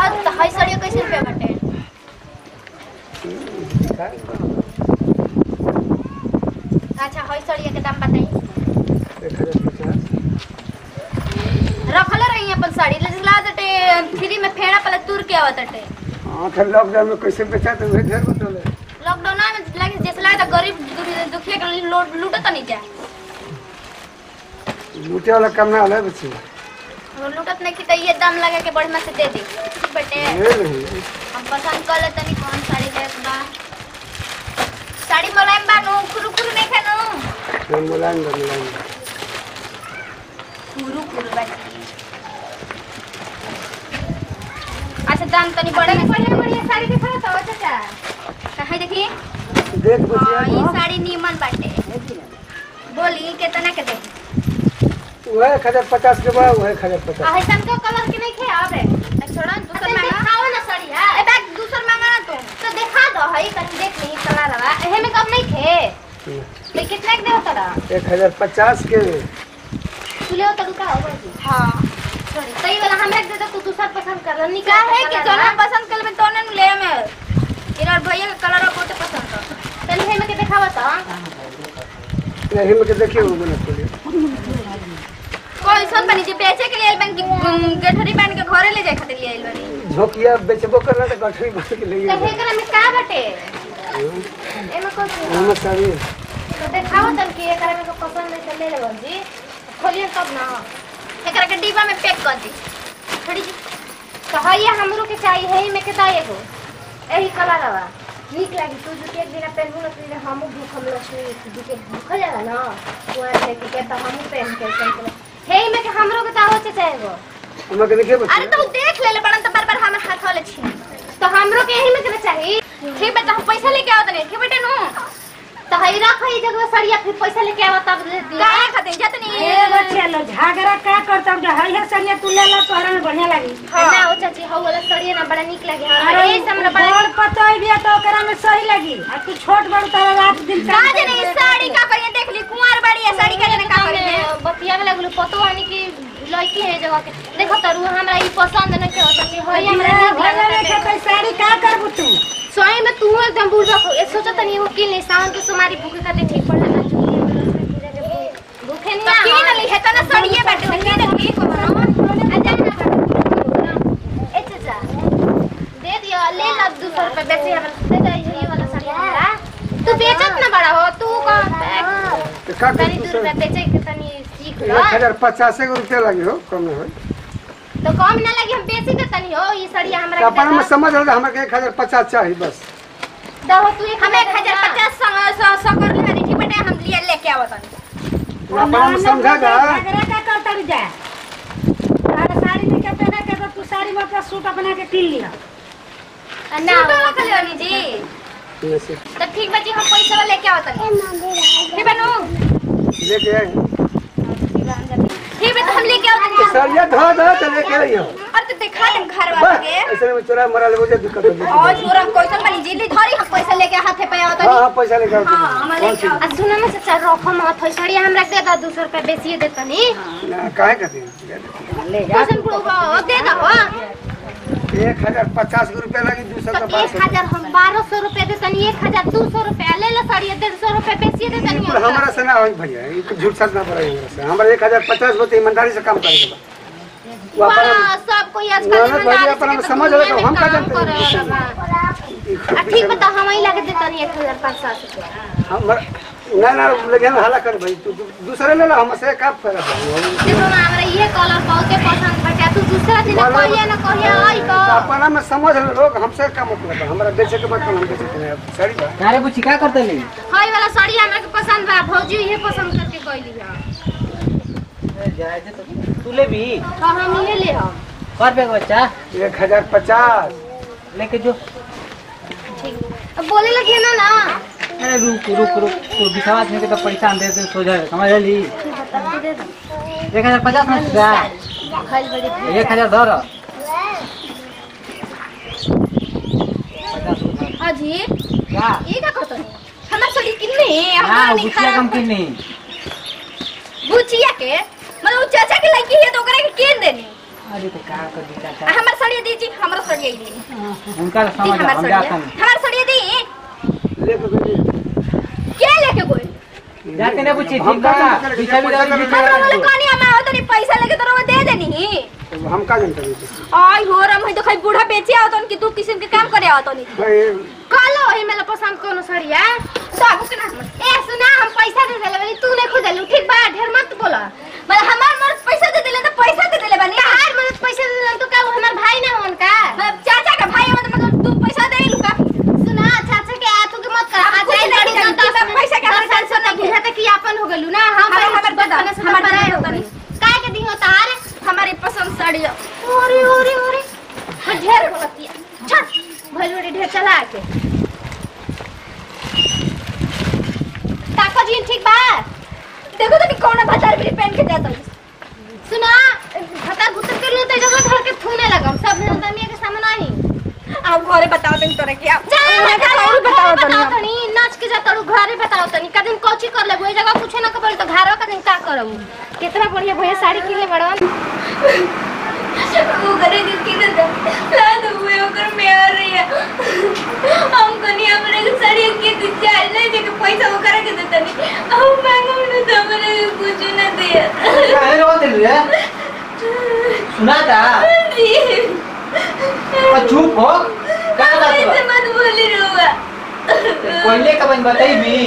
तो हाई साड़ी कैसे रुपया बाटे? अच्छा हाई साड़ी के दाम बताई। 1050 रखल रही अपन साड़ी लजला दटे फ्री में फेड़ा पले तुर के आवत टटे। हां तो लॉकडाउन में कैसे बेचा तो वे ढेर बटोले। लॉकडाउन में लगे जैसे लगा गरीब दुखिया के लूटत नहीं जा। लूटे वाला काम ना है बच्चे। लूटत नहीं की तो ये दाम लगा के बढ़िया से दे दे बेटे। हम पसंद कर ले तनी कौन साड़ी ले बा। साड़ी मुलायम बा नो कुरु कुरु नहीं खानो। मुलायम कुरु कुरु बाटी। अच्छा दाम तनी बड़े में बढ़िया साड़ी दिखाओ तो चाचा। कहां देखी? देख बचिया ये साड़ी नीमन बाटे। बोली कितना के दे? वह 1050 के बा वह 1050। ऐसा तो कलर के नहीं खे आवे। छोड़ा दूसरा मांगा। दिखाओ ना साड़ी है। ए बैग दूसरा मांगा ना तो दिखा दो हई कहीं देख नहीं कलर रहा। एहे में कम नहीं खे। ले कितना के दे तोरा? 1050 के। तू ले तो रुका होगा जी। हां सॉरी सही वाला हमरा दे दे तू दूसरा पसंद कर ले निका है कि जोना पसंद कर में तोने ले में इधर भैया का कलर को तो पसंद कर चल हे में के दिखावा तो नहीं में के देखिए वो बोले बोले कोई सन बनी जे बेचे के लिए आइल बन गठरी बन के घरे ले जाए खातिर ले आइल बनी झोकिया बेचबो करना तो गठरी बन के ले तो हे करा में का बटे एमे को हम साड़ी तो दिखाओ तन कि एकरा में को पसंद नहीं तो ले ले जी खोलिए तब ना एकरा के डिब्बा में पैक कर दी थोड़ी जी कहैया हमरो के चाहिए है में के दाए गो एही कलर आवा नीक लागी तू जो एक दिन पहनू न तो हमहु भूखम लक्ष्मी दुके भूख जाला ना वो लेके के तो हमहु पहन के चल हे में के हमरो के ताहो से चाहेगो हम के देखिए बच्चे अरे तो देख ले बड़न तो बार-बार हमर हाथ वाले छी तो हमरो के एही में के चाहिए ठीक बेटा हम पैसा लेके आवत नहीं ठीक बेटा नु तो हई रख हई जगह सड़िया फिर पैसा लेके आवत तब दे काहे खातिर जतनी ए बच्चे लो झगड़ा का करता हई है सड़िया तू ले ला तोहरा में बढ़िया लागी ना ओ चाची हौ वाला सड़िया ना बड़ा नीक लागे अरे ए हमरा बड़ा बड़ पतोई बिया तो ओकरा में सही लागी आ तू छोट बड़ तारा रात दिन काज नहीं साड़ी का करिए देख ली कुंवार बड़ी है साड़ी का जने का करिए बतिया में लगलू पतो आनी की लड़की है जगह के देखो तरू हमरा ई पसंद नहीं के होता हई हमरा भले रखे तो साड़ी का करबू तू सोई में तू एकदम बूढ़ा हो ए सोचत नहीं वो किन ले सावन के तुम्हारी भूखे खाते ठीक पड़ जाना भूखे नहीं आ किन ले है तना सड़िए बैठे किन ले को बनो आ जा ना ए चाचा दे दियो ले ला 200 रुपए बेचे हमरा दे दे ये वाला साड़ी हमरा तू बेचत ना बड़ा हो तू का तनी दूर में बेचे के तनी सीख लो 1050 रुपया लगी हो कम नहीं हो तो कम ना लगी हम बेची दे तनी हो ये साड़ी हमरा तो अपन में समझ रहा हमरा के 1050 चाहिए बस दहो तू हमें 1050 कर ले देखी बेटा हम लिए लेके आवत तनी अपन में समझागा झगड़ा का करता भी जा तारा साड़ी में के पहना के तो तू साड़ी में अपना सूट अपना के किन लिया ना सूट वाला ले जी तो ठीक बच्ची हम पैसा लेके आवत तनी ठीक बनू लेके आए ठीक है तो हम लेके आवत तनी सरिया धो दो तो लेके आइयो और तो दिखा दे घर वाला के ऐसे में चोरा मरा ले मुझे दिक्कत हो और छोरा कैसन बनी जिली धरी हम पैसा लेके हाथे पे आवत तनी हां पैसा लेके आओ हां हम लेके आ सुना में चाचा रखो मत होई साड़ी हम रख दे 200 रुपए बेसी दे तनी ना काहे करते ले जा कैसन पुड़वा दे दो 1050 रुपया लगी 200 का 1000 हम 1200 रुपए दे तनी 1200 रुपए ले लो साड़ी 150 रुपए बेसी दे तनी हमरा से ना होई भैया ये तो झूठ सच ना पड़े हमरा से हमरा 1050 होते ईमानदारी से काम करेंगे वो अपन सब कोई आजकल ननद भैया अपन समझ ले तो हम का जानते ठीक बता हम ही लगा दे तनी 1500 रुपए हम ना ना लगे हल्ला कर भाई तू दूसरे ले लो हमसे का फर्क है देखो ना हमरा ये कलर बहुत पसंद बचा तू दूसरा दिन कहिए ना कहिए आई को अपना में समझ ले लोग हमसे का मतलब है हमरा बेचे के मतलब हम बेचे के साड़ी बा अरे बुच्ची का करते ले हाई वाला साड़ी हमरा के पसंद बा भौजी ये पसंद करके कहली है जाए दे तो तू ले भी हां हम ये ले हम पर पे बच्चा 1050 लेके जो ठीक अब बोले लगे ना अरे रुक रुक रुक तो विश्वास में के तो पैसा दे दे सो जाए समझ ली बता दे दो 1050 में जा खाली बड़ी 1000 धर हाजी क्या ये का करतो हमरा साड़ी किन्ने हां बुचिया कम की नहीं बुचिया के मतलब चाचा के लड़की है तो ओकरा के केन देनी अरे तो का कर दी चाचा हमर साड़ी दीजिए हमरा सड़िया दी उनका समझ आ हम जाता नहीं हमार सड़िया दी लेके गई क्या लेके कोई जाते ना पूछी ठीक बा पीछे भी हम बोले कहानी हम आओ तनी पैसा लेके तोरा दे देनी हम का जानते हैं आई हो रम है तो खाई बूढ़ा बेचे आओ तन कि तू किसी के काम करे आओ तनी भाई कालो ही मेला पसंद कोनो सड़िया साबु के नाम ए सुना हम पैसा दे देले तू नहीं खुद ले ठीक बा ढेर मत बोला मतलब हमार मर्द पैसा दे देले तो पैसा दे देले बानी हमार मर्द पैसा दे देले तो का हमार भाई ना होन का चाचा का भाई मतलब तू पैसा दे लू का सुना चाचा के आ तू के मत कर आ जाए लड़ी ना पैसा के हमार सुन बुझाते कि अपन हो गेलू ना हम हमार बराए हो गनी काय के दिन तार हमारी पसंद साड़ी ओरे ओरे ओरे ढेर बोलती है छट भलुड़ी ढेर चला के ताको जी ठीक बा देखो तो कौन भतार भी पहन के जाता सुना भतार भूतर के लिए तो जगह धर के थूने लगम सब नंदनिया के सामने नहीं अब घरे बताओ तनी तोरे के जा और बताओ तनी नाच के जाता घरे बताओ तनी का दिन कोची कर ले ओई जगह कुछ ना कर तो घरो का दिन का करब कितना बढ़िया भैया साड़ी किनले बड़वन वो करे कि ला तो हुए ओकर में आ रही है हम कनी हमरे साड़ी के चाल ले जे पैसा वो करे के देता नहीं हम मांगो न तो हमरे कुछ न दिया काहे रोते रे सुना था चुप हो का बात ऐसे मत बोली रोवा पहले का बन बताई भी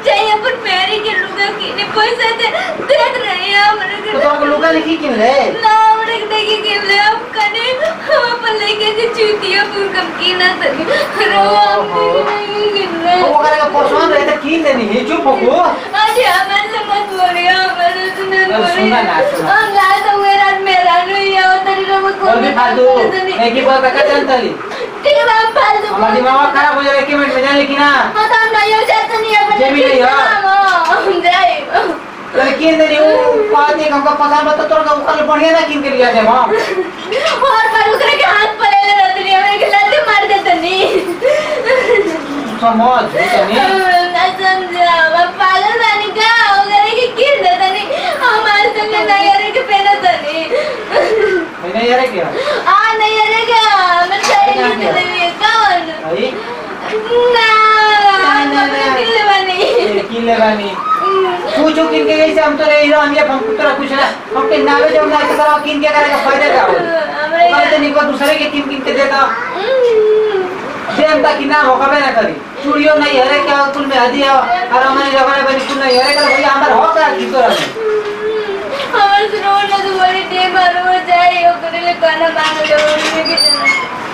चाहिए अपन पैरी के लुगा किने पैसा दे रहे हैं हमरे तो तुमको लुगा लिखी क्यों ले ना हमरे देखी के ले हम कने हम अपन लेके के चूतिया पूर कम की ना सके रोवा नहीं गिरना तो वो करेगा पसंद रहे तो कीन देनी है चुप हो अरे हमें से मत बोलिए हमें सुना सुना ना सुना हम लाए तो हुए रात मेरा नहीं है और तेरी रोवा को और भी फालतू एक ही बात का जानता ली ठीक है हम फालतू हमारा दिमाग खराब हो जाए 1 मिनट में जाने की ना हां तो हम नहीं हो जाते नहीं है जेबी नहीं हो हम जाए तो कीन देनी वो बात एक हमको पसंद बता तो ऊपर बढ़िया ना कीन के लिया दे मां और पर उकरे के हाथ पर ले रहती है हमें के लाते मार देते नहीं समझ तनी ना समझा मैं पागल बनी का उकरे के कीन देता नहीं हमारे संग नहीं अरे के पहना नहीं नहीं यार क्या आ नहीं अरे क्या मैं साड़ी नहीं ले कौन भाई ना किले बानी पूछो किन के ऐसे हम तो रे हीरो हम ये हम तोरा कुछ ना हम के नावे जब ना करा किन के करेगा फायदा क्या हो हमरे नहीं को दूसरे के किन किन के देता जनता की ना होकबे ना करी चूड़ियो नहीं हरे क्या कुल में हदिया और हमारे जमाने में कुल नहीं हरे कर भैया हमार हो का की तोरा हमार सुनो ना तुम्हारी दे मारो जाए ओकरे ले खाना मांग लो उनके के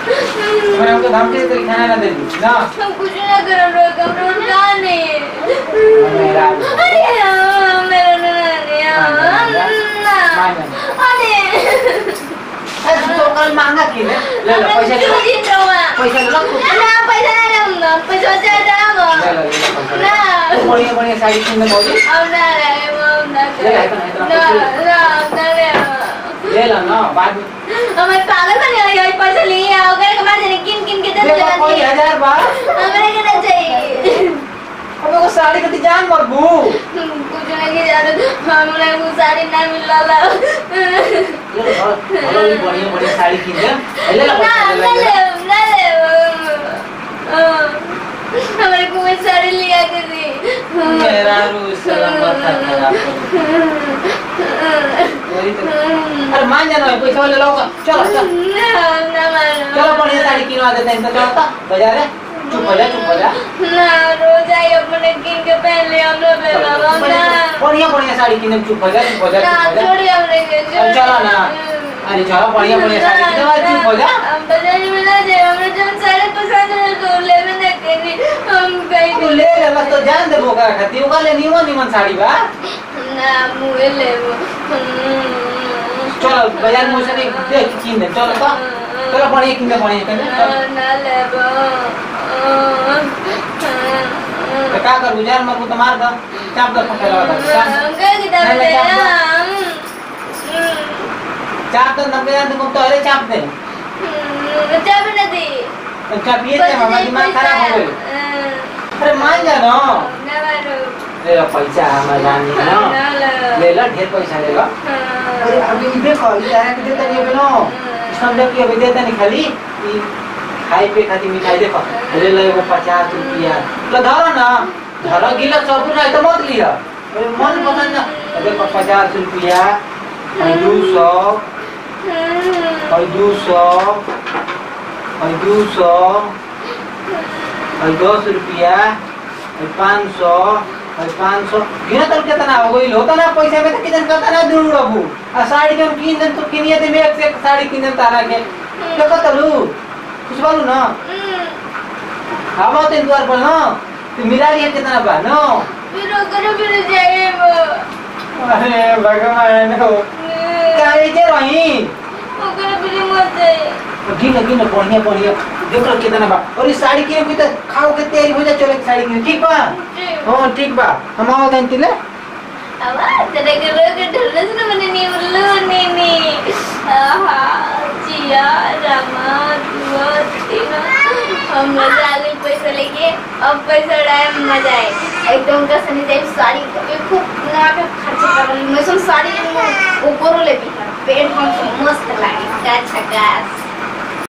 मैंने हमको धमकी दे खाना ना दे ना हम कुछ ना करो रोज जाने मेरा अरे मेरा अरे तो कल मांगा की ले ले पैसा ले पैसा ले ना पैसा ना पैसा दे दो ना बढ़िया बढ़िया साड़ी किन बोली अब ना रे ले ला ना बाद में हमें पागल बने ये पैसा लिए आओ करे के बाद किन किन के दे दे 1000 बा हमें के ना चाहिए अब वो साड़ी कति जान मरबू कुछ नहीं जान हमरे को साड़ी ना मिलला बढ़िया बढ़िया साड़ी किन ले ले ला ना ले हमारे को वो साड़ी लिया के दी मेरा रूस अरे मान जाना पैसा ले लो चलो चलो चलो बढ़िया साड़ी किनवा देते हैं तो चलता बाजार है चुप हो जा ना रोज आई अपने किन के पहन ले हम लोग बढ़िया बढ़िया साड़ी किने चुप हो जा छोड़ी हमने के चलो ना अरे चलो बढ़िया बढ़िया साड़ी किने चुप हो जा हम बाजार में ना जाए हमने जब साड़ी पसंद है तो ले में देखे नहीं हम कहीं तू ले ले बस तो जान दे बोका खाती ओका ले निमन साड़ी बा ना मुए ले चलो बाजार में से देख किन दे चलो तो चलो बढ़िया किन दे ना ले तो क्या कर गुजार मत तो मार दो चाप दो पकड़ लगा चाप तो नब्बे जान तुम तो अरे चाप दे चाप न दे तो चाप ये से हमारा दिमाग खराब हो गया अरे मान जा ना ले लो पैसा हमारा जान ना ले लो ढेर पैसा ले लो अरे अभी देखो इधर के देते नहीं बोलो समझ कि अभी देता नहीं खाली कि खाई पे खाती मिठाई देखो ले ले वो 50 रुपया तो धरो ना धरो गिला सब ना तो मत लिया मेरे मन पसंद ना देखो 50 रुपया 200 10 रुपया 500 गिना तो कितना हो गई होता ना पैसा में तो कितना करता ना दूर बाबू आ साड़ी जो किन दिन तो किनिए ते में एक से एक साड़ी किन दिन तारा के क्या पता लू कुछ बोलू ना हम आते द्वार पर ना तो मिला लिया कितना बा नो फिर जाए अरे भगवान हो काहे जे रही ओकरा फिर मत जाए गिन बढ़िया देख लो कितना बा और इस साड़ी के भी तो खाओ के तैयारी हो जा चले साड़ी के ठीक बा हां ठीक बा हम आओ दिन तिले अवा तेरे के लोग ढलस न मने नी उल्लू नी आहा जिया रामा दुआ तीना हम मजा आ गई पैसा लेके अब पैसा उड़ाए मजा आए एकदम का सनी टाइप साड़ी खूब ना के खर्च कर मैं साड़ी ऊपर ले भी पेट हम मस्त लागे का झकास